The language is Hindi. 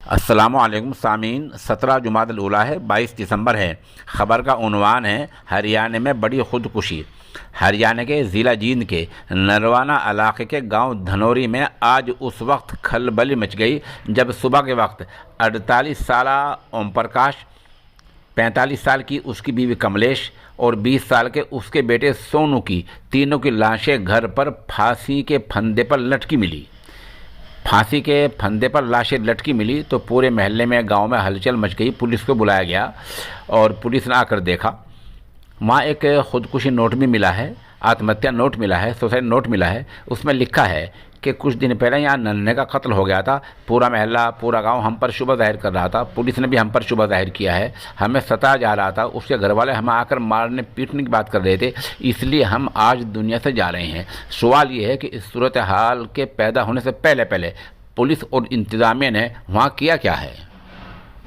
अस्सलामुअलैकुम सामीन। 17 जुमादुल ऊला है, 22 दिसंबर है। ख़बर का उन्वान है हरियाणा में बड़ी खुदकुशी। हरियाणा के ज़िला जींद के नरवाना इलाके के गांव धनौरी में आज उस वक्त खलबली मच गई जब सुबह के वक्त 48 साल ओम प्रकाश, 45 साल की उसकी बीवी कमलेश और 20 साल के उसके बेटे सोनू की तीनों की लाशें घर पर फांसी के फंदे पर लटकी मिली। फांसी के फंदे पर लाशें लटकी मिली तो पूरे मोहल्ले में, गांव में हलचल मच गई। पुलिस को बुलाया गया और पुलिस ने आकर देखा, वहाँ एक खुदकुशी नोट भी मिला है, आत्महत्या नोट मिला है, सुसाइड नोट मिला है। उसमें लिखा है कि कुछ दिन पहले यहाँ नन्हे का कत्ल हो गया था। पूरा मोहल्ला, पूरा गांव हम पर शुबह जाहिर कर रहा था। पुलिस ने भी हम पर शुबह जाहिर किया है। हमें सताया जा रहा था। उसके घर वाले हमें आकर मारने पीटने की बात कर रहे थे, इसलिए हम आज दुनिया से जा रहे हैं। सवाल ये है कि इस सूरत हाल के पैदा होने से पहले पहले पुलिस और इंतज़ामिया ने वहाँ किया क्या है।